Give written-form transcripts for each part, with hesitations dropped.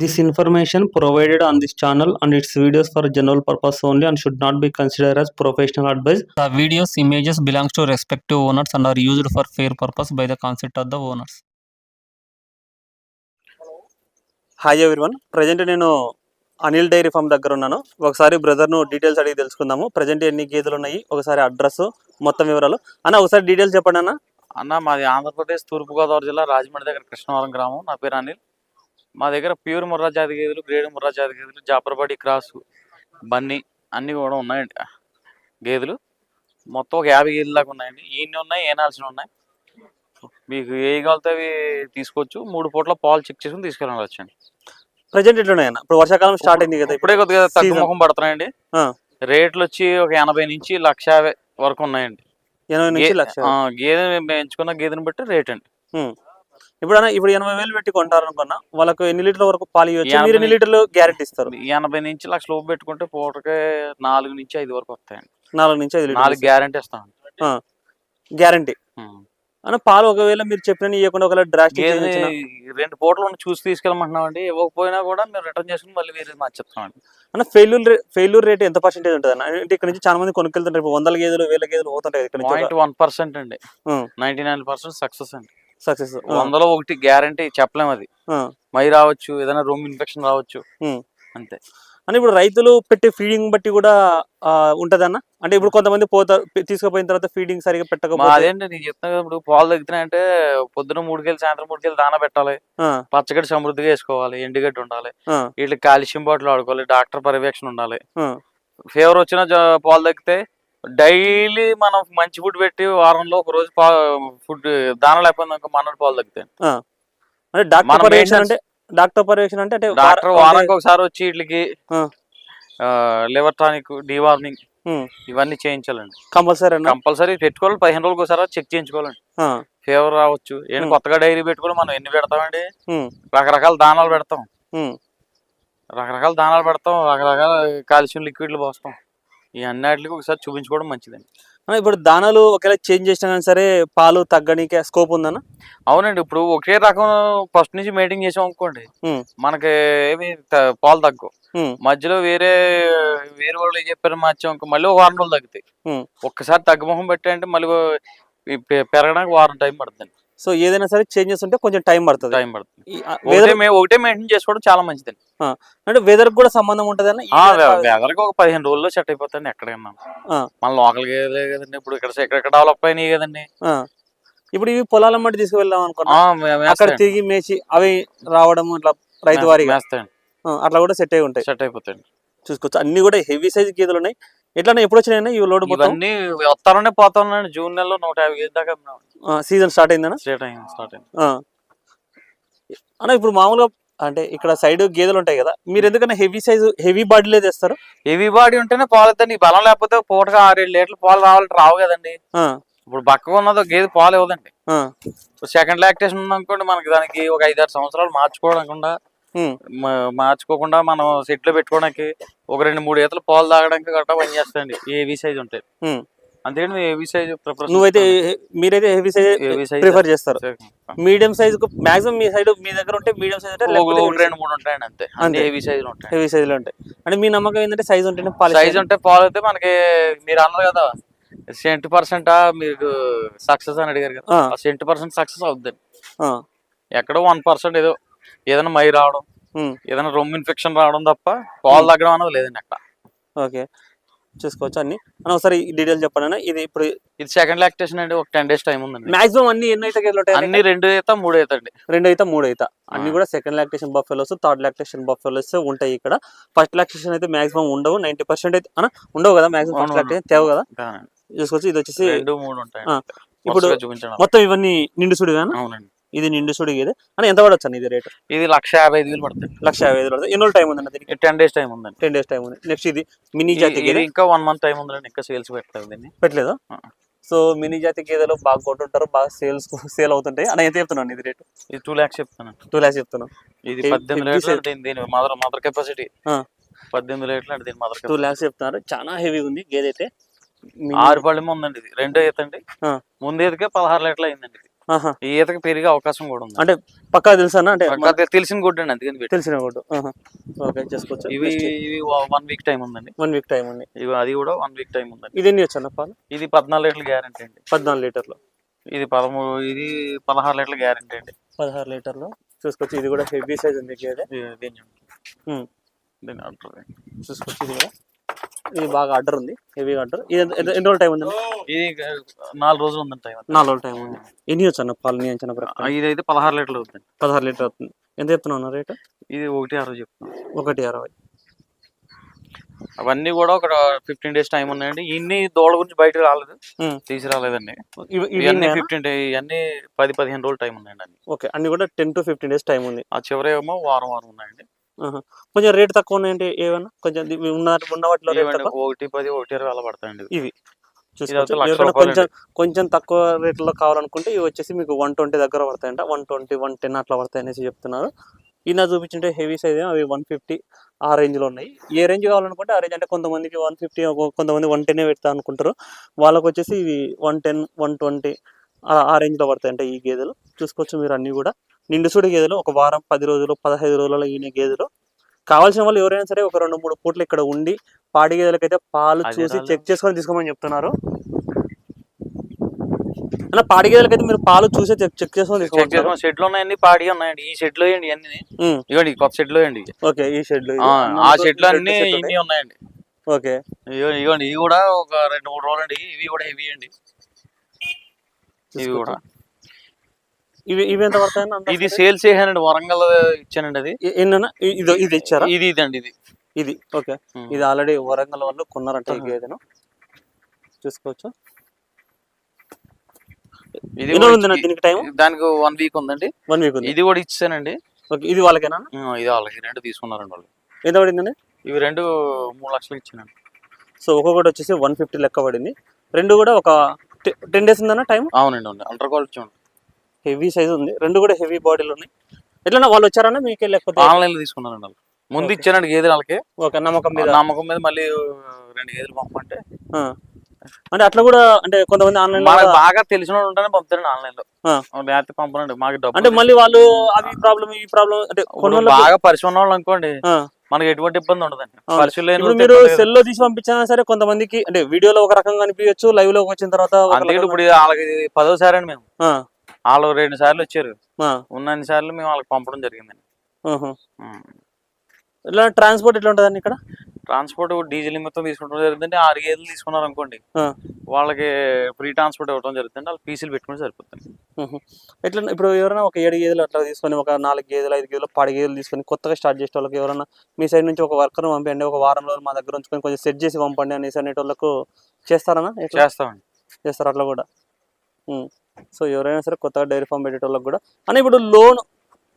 This information provided on this channel and its videos for general purpose only and should not be considered as professional advice. The videos images belongs to respective owners and are used for fair purpose by the consent of the owners. Hi everyone, present నేను Anil dairy farm దగ్గర ఉన్నాను. ఒకసారి బ్రదర్ను details అడిగి తెలుసుకుందాము. Present ఎన్ని గేదెలు ఉన్నాయి, ఒకసారి అడ్రస్ మొత్తం వివరాలు. అన్న ఒకసారి డీటెయిల్స్ చెప్పండి అన్న. మాది ఆంధ్రప్రదేశ్ తూర్పుగోదావరి జిల్లా రాజమండ్రి దగ్గర కృష్ణవరం గ్రామం. నా పేరు అనిల్. మా దగ్గర ప్యూర్ ముర్రా జాతి గేదెలు, గ్రేడ్ ముర్రా జాతి గేదెలు, జాపర్బడి క్రాస్, బన్నీ అన్నీ కూడా ఉన్నాయండి గేదెలు. మొత్తం ఒక 50 గేదెల దాకా ఉన్నాయండి. ఈయన్ని ఉన్నాయి, ఏనాల్సిన ఉన్నాయి. మీకు ఏ కావాలితే అవి తీసుకోవచ్చు. 3 పూట్ల పాలు చెక్ చేసుకుని తీసుకెళ్ళవచ్చండి. ప్రజెంట్ ఎట్లున్నాయన్న? ఇప్పుడు వర్షాకాలం స్టార్ట్ అయింది కదా, ఇప్పుడే కొద్దిగా తగ్గుముఖం పడుతున్నాయండి. రేట్లు వచ్చి ఒక 80 నుంచి 1,50,000 వరకు ఉన్నాయండి. 80 నుంచి 1,00,000 గేదె ఎంచుకున్న గేదెని బట్టి రేట్ అండి. ఇప్పుడు 80,000 పెట్టి కొంటారనుకున్నా వాళ్ళకు ఎన్ని లీటర్ల వరకు పాలు ఇవ్వచ్చు? మీరు ఎన్ని లీటర్లు గ్యారెంటీ ఇస్తారు? 80 నుంచి 1,00,000 లోపు పెట్టుకుంటే పూటకే 4 నుంచి 5 వరకు వస్తాయండి. 4 నుంచి 5 4 గ్యారెంటీ ఇస్తాం. గ్యారెంటీ అన్న. పాలు ఒకవేళ మీరు చెప్పిన ఇవ్వకుండా ఒకవేళ డ్రాస్టిక్ 2 పూటలు చూసి తీసుకెళ్ళమంటున్నాం అండి. ఇవ్వకపోయినా కూడా మేము రిటర్న్ చేసుకుని మళ్ళీ వేరే మార్చేస్తామండి. అన్న, ఫెయిల్యూర్ రేట్ ఎంత పర్సెంటేజ్ ఉంటుంది అన్న? అంటే ఇక్కడ నుంచి చాలా మంది కొనుక్కెళ్తుంటారు. 100 గేదెలు 1000 గేదెలు పోతుంటాయి. ఇక్కడ నుంచి 0.1% అండి. 99% సక్సెస్ అండి. సక్సెస్ 100లో 1 గ్యారంటీ చెప్పలేము. అది మై రావచ్చు, ఏదైనా రూమ్ ఇన్ఫెక్షన్ రావచ్చు, అంతే. అని ఇప్పుడు రైతులు పెట్టే ఫీడింగ్ బట్టి కూడా ఉంటదన్న. అంటే ఇప్పుడు కొంతమంది పోతారు, తీసుకుపోయిన తర్వాత ఫీడింగ్ సరిగా పెట్టకపోతే అదేంటి నేను చెప్తాను కదా. ఇప్పుడు పాలు తగ్గుతున్నాయంటే పొద్దున 3 కేజీలు, సాయంత్రం 3 కేజీలు దానా పెట్టాలి. పచ్చగడ్డి సమృద్ధిగా వేసుకోవాలి, ఎండుగడ్డి ఉండాలి, వీటికి కాల్షియం బాటిల్ వాడుకోవాలి, డాక్టర్ పర్యవేక్షణ ఉండాలి. ఫీవర్ వచ్చిన పాలు తగ్గితే డైలీ మనం మంచి ఫుడ్ పెట్టి వారంలో ఒక రోజు ఫుడ్ దానా లేకపోతే మనోడి పాలు తగ్గుతాయి. అంటే డాక్టర్ పర్యవేక్షణ అంటే డాక్టర్ వారానికి ఒకసారి వచ్చి వీటికి లివర్ టానిక్, డీవార్మింగ్ ఇవన్నీ చేయించాలండి. కంపల్సరీ పెట్టుకోవాలి. 15 రోజులకు ఒకసారి చెక్ చేయించుకోవాలండి. ఫీవర్ రావచ్చు. ఏంటి కొత్తగా డైరీ పెట్టుకోవాలి. మనం ఎన్ని పెడతామండి? రకరకాల దానాలు పెడతాం, రకరకాల కాల్షియం లిక్విడ్లు పోస్తాం. ఈ అన్నిటికి ఒకసారి చూపించుకోవడం మంచిదండి. ఇప్పుడు దానాలు ఒకవేళ చేంజ్ చేసినా కానీ సరే పాలు తగ్గడానికి స్కోప్ ఉందన్న? అవునండి. ఇప్పుడు ఒకే రకం ఫస్ట్ నుంచి మెయింటైన్ చేసాం అనుకోండి, మనకి ఏమి పాలు తగ్గవు. మధ్యలో వేరే వాళ్ళు చెప్పారు మార్చాం, మళ్ళీ ఒక 1 రోజులు తగ్గుతాయి. ఒక్కసారి తగ్గుముఖం పెట్టాయంటే మళ్ళీ పెరగడానికి వారం టైం పడుతుంది. సో ఏదైనా సరే చేంజెస్ ఉంటే కొంచెం టైం పడుతుంది. ఒకటే మెయింటైన్ చేసుకోవడం చాలా మంచిదండి. అంటే వెదర్ కూడా సంబంధం ఉంటుంది అన్న. వెదర్ కి ఒక 15 రోజుల్లో సెట్ అయిపోతుంది. ఎక్కడికన్నా మన లోకల్ గేదెలే కదండి. ఇప్పుడు ఇక్కడ డెవలప్ అయినాయి కదండి. ఇప్పుడు ఇవి పొలాల మట్టి తీసుకువెళ్దాం అనుకున్నా, అక్కడ తిరిగి మేసి అవి రావడం ఇట్లా రైతు వారిగా అట్లా కూడా సెట్ అయిపోతాయి. చూసుకోవచ్చు. అన్ని కూడా హెవీ సైజ్ గేదెలు ఉన్నాయి. ఎట్లా ఎప్పుడు వచ్చినాయి ఈ లోడ్? ఇవన్నీ వస్తానే పోతానండి. జూన్ నెలలో 150 గేదె దాకా సీజన్ స్టార్ట్ అయిందన్న. అన్న ఇప్పుడు మామూలుగా అంటే ఇక్కడ సైడ్ గేదెలు ఉంటాయి కదా, మీరు ఎందుకన్నా హెవీ బాడీలే తెస్తారు? హెవీ బాడీ ఉంటేనే పాలు వద్దండి. బలం లేకపోతే పూటగా 6-7 లీటర్లు పాలు రావు కదండి. ఇప్పుడు బక్కగా ఉన్నదో గేదె పాలు ఇవ్వదండి. సెకండ్ లాక్టేషన్ ఉందనుకోండి, మనకి దానికి ఒక 5-6 సంవత్సరాలు మార్చుకోకుండా మనం సెట్ లో పెట్టుకోవడానికి ఒక 2-3 ఈతలు పాలు తాగడానికి గట్రా పని చేస్తాయండి. హెవీ సైజ్ ఉంటాయి. అంతేండి హెవీ సైజ్ ప్రిఫర్. మీరైతే హెవీ సైజ్ ప్రిఫర్ చేస్తారు. మీడియం సైజ్ మాక్సిమం మీ దగ్గర ఉంటే మీడియం సైజ్ అంటే 2-3 ఉంటాయండి. అంతే హెవీ సైజ్ లో ఉంటాయి. అంటే మీ నమ్మకం ఏంటంటే సైజ్ ఉంటే పాలు అయితే మనకి. మీరు అన్నారు కదా 70% మీకు సక్సెస్ అని అడిగారు కదా, 70% సక్సెస్ అవుతుందండి. ఎక్కడో 1% ఏదైనా మై రావడం, ఏదైనా రొమ్ ఇన్ఫెక్షన్ రావడం తప్ప పాలు తగ్గడం అనేది లేదండి అక్కడ. ఓకే, చూసుకోవచ్చు. అన్ని ఒకసారి డీటెయిల్ చెప్పండి. ఇది సెకండ్ లాక్టేషన్ అండి. ఒక 10 days టైం ఉందండి. మాక్సిమం అన్ని ఎన్ని అయితే ఉంటాయి? అన్ని 2 ఈత 3 ఈత అండి. 2 ఈత 3 ఈత అన్ని కూడా second lactation buffaloes, third lactation buffaloes ఉంటాయి. ఇక్కడ ఫస్ట్ లాక్టేషన్ అయితే మాక్సిమం ఉండవు. 90% అయితే ఉండవు కదా మాక్సిమం. ఫస్ట్ లాక్టేషన్ తేవు కదా, చూసుకోవచ్చు. ఇది వచ్చేసి 2-3 ఉంటాయి. ఇప్పుడు మొత్తం ఇవన్నీ నిండు సుడిగా? అవునండి. ఇది నిండు సుడి గేదె అని ఎంత పడవచ్చు అన్న? ఇది రేట్ ఇది 1,55,000 పడుతుంది. 1,55,000 పడుతుంది. ఎన్ని రోజులు టైం ఉందండి దీనికి? 10 days టైం ఉందండి. 10 days టైం ఉంది. నెక్స్ట్ ఇది మినీ జాతి గేదె. ఇంకా 1 month టైం ఉందండి. ఇంకా సేల్స్ పెట్టలేదు. సో మినీ జాతి గేదెలు బాగా కొంటుంటారు, బాగా సేల్ అవుతుంటాయి. అని ఎంత చెప్తున్నాను ఇది రేటు? ఇది 2 lakhs చెప్తాను. 2 lakhs చెప్తున్నాను. ఇది 18 లీటర్లు. దీని మదర్ కెపాసిటీ 18 లీటర్లు అంటే దీని మదర్ 2 lakhs చెప్తున్నారు. చాలా హెవీ ఉంది గేదె అయితే. 6 పళ్ళెం ఉందండి. ఇది 2 ఈత అండి. ముందు ఈతకే 16 లీటర్లు అయిందండి. ఆహా. ఈ ఈతకి పెరిగే అవకాశం కూడా ఉంది. అంటే పక్కా తెలుసా అంటే తెలిసిన గుడ్డ అండి, అందుకని తెలిసిన గుడ్డు. ఓకే, చేసుకోవచ్చు. ఇవి 1 వీక్ టైం ఉందండి. 1 వీక్ టైం ఉంది. ఇవి అది కూడా 1 వీక్ టైం ఉందండి. ఇది ఎన్ని వచ్చాను పాలు? ఇది 14 లీటర్ల గ్యారంటీ అండి. 14 లీటర్లు. ఇది 16 లీటర్ల గ్యారంటీ అండి. 16 లీటర్లు చూసుకోవచ్చు. ఇది కూడా హెవీ సైజ్ ఉంది గేదె. చూసుకోవచ్చు. ఇది కూడా ఇది బాగా ఆర్డర్ ఉంది, హెవీ ఆర్డర్. ఇది ఎన్ని రోజులు టైం ఉంది? ఇది 4 రోజులు ఉందండి టైం. 4 రోజులు టైం ఉంది. ఎన్ని వచ్చాను పాలు నీ అంచనా ప్రకారం? ఇది అయితే 16 లీటర్లు అవుతుంది. 16 లీటర్ అవుతుంది. ఎంత చెప్తున్నావు రేటు? ఇది 1.60 చెప్తున్నాను. 1.60. అవన్నీ కూడా ఒక 15 డేస్ టైం ఉన్నాయండి. ఇన్ని దూడ గురించి బయటకు రాలేదు, తీసుకురాలేదండి. ఇవన్నీ 15 డేస్, ఇవన్నీ 10-15 రోజులు టైం ఉన్నాయండి అన్ని. ఓకే, అన్ని కూడా 10 to 15 డేస్ టైం ఉంది. ఆ చివరి ఏమో వారం ఉన్నాయండి. కొంచెం రేట్ తక్కువ ఉన్నాయండి ఏమన్నా? కొంచెం ఉన్న వాటిలో 1.10, 1.20 అలా పడతాయండి ఇవి. చూసుకోవచ్చు. కొంచెం తక్కువ రేట్లో కావాలనుకుంటే ఇవి వచ్చేసి మీకు 120 దగ్గర పడతాయంట. 120, 110 అట్లా పడతాయి అనేసి చెప్తున్నారు. ఈయన చూపించుంటే హెవీ సైజ్ అవి 150 ఆ రేంజ్ లో ఉన్నాయి. ఏ రేంజ్ కావాలనుకుంటే ఆ రేంజ్. అంటే కొంతమందికి 150, కొంతమంది 110 పెడతా అనుకుంటారు. వాళ్ళకి వచ్చేసి ఇవి 110, 120 ఆ రేంజ్ లో పడతాయంట ఈ గేదెలు. చూసుకోవచ్చు మీరు అన్ని కూడా నిండు సూడి గేదెలు. ఒక వారం, 10 రోజులు, 15 రోజులలో ఈయన గేదెలు. కావాల్సిన వాళ్ళు ఎవరైనా సరే ఒక 2-3 పూట్లు ఇక్కడ ఉండి పాడి గేదెలకైతే పాలు చూసి చెక్ చేసుకొని తీసుకోమని చెప్తున్నారు. అలా పాడి గేదెలకైతే మీరు పాలు చూసి చెక్ చేసుకొని తీసుకోవాలి. షెడ్ లో ఉన్నాయండి, పాడి ఉన్నాయండి. ఈ షెడ్ లో అండి అన్ని, ఇవ్వండి కొత్త షెడ్ లో అండి. ఓకే, ఈ షెడ్ లో ఆ షెడ్ లో అన్ని ఇన్ని ఉన్నాయండి. ఓకే, ఇవ్వండి. ఇవి కూడా ఒక 2-3 రోజులు అండి. ఇవి కూడా హెవీ అండి. ఇవి కూడా ఇవి ఎంత పడతాయండి? ఇది సేల్స్ చేశానండి, వరంగల్ ఇచ్చానండి. అది ఏంటన్నా ఇది ఇచ్చారా? ఇదండి ఇది. ఓకే, ఇది ఆల్రెడీ వరంగల్ వాళ్ళు కొన్నారంట ఈ గేదెను. చూసుకోవచ్చు. దీనికి టైం దానికి 1 వీక్ ఉందండి. 1 వీక్ ఉంది. ఇది కూడా ఇచ్చానండి. ఓకే, ఇది వాళ్ళకేనా? ఇది వాళ్ళకి. 2 తీసుకున్నారండి వాళ్ళు. ఎంత పడిందండి? ఇవి 2 3 లక్షలు ఇచ్చానండి. సో ఒక్కొక్కటి వచ్చేసి 150 లెక్క పడింది. 2 కూడా ఒక 10 డేస్ ఉందన్న టైం. అవునండి, ఉంది. అండర్ క్వాలిటీ ఉంది, హెవీ సైజ్ ఉంది. 2 కూడా హెవీ బాడీలు ఉన్నాయి. ఎట్లా వాళ్ళు వచ్చారన్నా మీకే లేకపోతే ఆన్లైన్ లో తీసుకున్నారండి వాళ్ళు? ముందు ఇచ్చానండి గేదెలు వాళ్ళకి. ఓకే, నమ్మకం మీద మళ్ళీ 2 గేదెలు పంపమంటే. అంటే అట్లా కూడా, అంటే కొంతమంది ఆన్లైన్ లో బాగా తెలిసిన వాళ్ళు ఉంటారని పంపుతారండి ఆన్లైన్ లో. లేకపోతే పంపనండి, మాకు డబ్బు. అంటే మళ్ళీ వాళ్ళు అవి ప్రాబ్లం ఈ ప్రాబ్లం అంటే బాగా పరిచయం ఉన్న వాళ్ళు అనుకోండి, మనకి ఎటువంటి ఇబ్బంది ఉండదండి. పరిచయం మీరు సెల్ లో తీసి పంపించినా సరే కొంతమందికి అంటే వీడియోలో ఒక రకంగా అనిపించచ్చు, లైవ్ లో వచ్చిన తర్వాత. ఇప్పుడు వాళ్ళకి 10వ సారి అండి మేము. వాళ్ళు 2 సార్లు వచ్చారు. ఉన్నన్ని సార్లు మేము వాళ్ళకి పంపడం జరిగిందండి. ఇట్లా ట్రాన్స్పోర్ట్ ఎట్లా ఉంటుందండి ఇక్కడ? ట్రాన్స్పోర్ట్ డీజిల్ మొత్తం తీసుకోవడం జరుగుతుంది. 6 గేదెలు తీసుకున్నారు అనుకోండి, వాళ్ళకి ఫ్రీ ట్రాన్స్పోర్ట్ ఇవ్వడం జరుగుతుంది. వాళ్ళు పీసీలు పెట్టుకుని సరిపోతుంది. ఎట్లా ఇప్పుడు ఎవరైనా ఒక 7 గేదెలు అట్లా తీసుకొని, ఒక 4 గేదెలు 5 గేదెలు పాడి గేదెలు తీసుకొని కొత్తగా స్టార్ట్ చేసే వాళ్ళకి ఎవరైనా మీ సైడ్ నుంచి ఒక వర్కర్ పంపండి, ఒక వారం రోజులు మా దగ్గర ఉంచుకొని కొంచెం సెట్ చేసి పంపండి అనేసి అనేటోళ్ళకు చేస్తారన్నా? చేస్తామండి, చేస్తారు అట్లా కూడా. సో ఎవరైనా సరే కొత్తగా డైరీ ఫామ్ పెట్టేటోళ్ళకి కూడా. అని ఇప్పుడు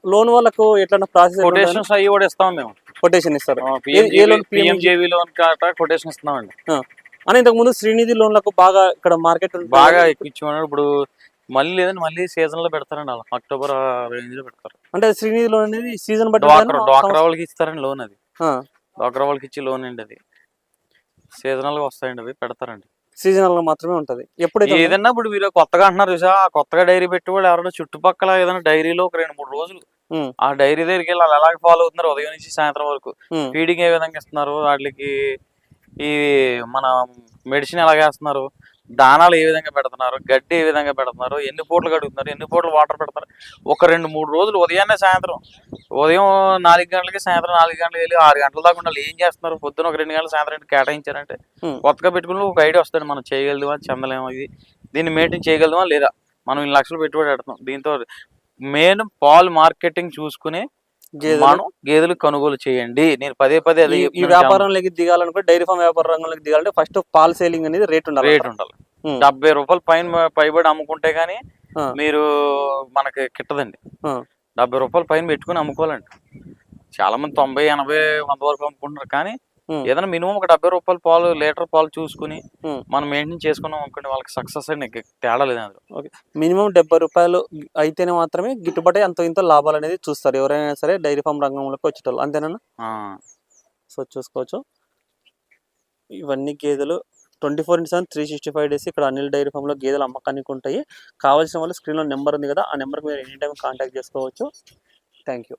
లోన్ వాళ్ళకు ఎట్లా ప్రాసెస్? కొటేషన్స్ అవి కూడా ఇస్తాం మేము. కొటేషన్ ఇస్తారు. పిఎంజేవీ లోన్ కొటేషన్ ఇస్తున్నామండి. అని ఇంతకు ముందు శ్రీనిధి లోన్లకు బాగా ఇక్కడ మార్కెట్ బాగా ఎక్కించుకున్నాడు. ఇప్పుడు మళ్ళీ లేదండి, మళ్ళీ సీజన్ లో పెడతారండి. అలా అక్టోబర్ రేంజ్ లో పెడతారు. అంటే శ్రీనిధి లోన్ అనేది సీజన్ బట్టి డ్వాక్రా వాళ్ళకి ఇస్తారండి లోన్. అది డ్వాక్రా వాళ్ళకి ఇచ్చి లోన్ అండి. అది సీజనల్ గా వస్తాయండి, అవి పెడతారండి. సీజనల్ గా మాత్రమే ఉంటది. ఎప్పుడైతే ఏదన్నా ఇప్పుడు మీరు కొత్తగా అంటున్నారు చూసా, కొత్తగా డైరీ పెట్టి వాళ్ళు ఎవరైనా చుట్టుపక్కల ఏదైనా డైరీలో ఒక 2-3 రోజులు ఆ డైరీ దగ్గరికి వెళ్ళి వాళ్ళు ఎలాగ ఫాలో అవుతున్నారు, ఉదయం నుంచి సాయంత్రం వరకు ఫీడింగ్ ఏ విధంగా ఇస్తున్నారు, వాటికి ఈ మన మెడిసిన్ ఎలాగేస్తున్నారు, దానాలు ఏ విధంగా పెడుతున్నారు, గడ్డి ఏ విధంగా పెడుతున్నారు, ఎన్ని పూటలు కడుగుతున్నారు, ఎన్ని పూటలు వాటర్ పెడతారు, ఒక 2-3 రోజులు ఉదయాన్నే సాయంత్రం, ఉదయం 4 గంటలకి సాయంత్రం 4 గంటలకి వెళ్ళి 6 గంటల దాకా ఉండాలి. ఏం చేస్తున్నారు, పొద్దున ఒక 2 గంటలు సాయంత్రం కేటాయించారంటే కొత్తగా పెట్టుకుని ఒక ఐడియా వస్తుంది. మనం చేయగలమా, చెందలేమా, దీన్ని మెయింటైన్ చేయగలమా లేదా, మనం 2 లక్షలు పెట్టుబడి పెడతాం. దీంతో మెయిన్ పాల్ మార్కెటింగ్ చూసుకుని మనం గేదెలు కొనుగోలు చేయండి. నేను పదే అదే ఈ వ్యాపారంలోకి దిగాలనుకుంటే, డైరీ ఫామ్ వ్యాపార రంగంలోకి దిగాలంటే ఫస్ట్ పాల్ సేలింగ్ అనేది రేట్ ఉండాలి. 70 రూపాయలు పైబడి అమ్ముకుంటే గానీ మీరు మనకి కిట్టదండి. 70 రూపాయలు పైన పెట్టుకుని అమ్ముకోవాలండి. చాలా మంది 90, 80, 100 వరకు అమ్ముకుంటున్నారు. కానీ ఏదైనా మినిమం ఒక 70 రూపాయల పాలు, లీటర్ పాలు చూసుకుని మనం మెయింటైన్ చేసుకున్నాం అనుకోండి, వాళ్ళకి సక్సెస్ అండి, తేడా లేదు అందులో. ఓకే, మినిమం 70 రూపాయలు అయితేనే మాత్రమే గిట్టుబాటు ఇంత లాభాలు అనేది చూస్తారు ఎవరైనా సరే డైరీ ఫామ్ రంగంలోకి వచ్చేటోళ్ళు, అంతేనా? సో చూసుకోవచ్చు ఇవన్నీ గేదెలు 24/7 365 డేస్ ఇక్కడ అనిల్ డైరీ ఫామ్లో గేదెలు అమ్మకానికి ఉంటాయి. కావాల్సిన వాళ్ళు స్క్రీన్లో నెంబర్ ఉంది కదా, ఆ నెంబర్కి మీరు ఎనీ టైం కాంటాక్ట్ చేసుకోవచ్చు. Thank you.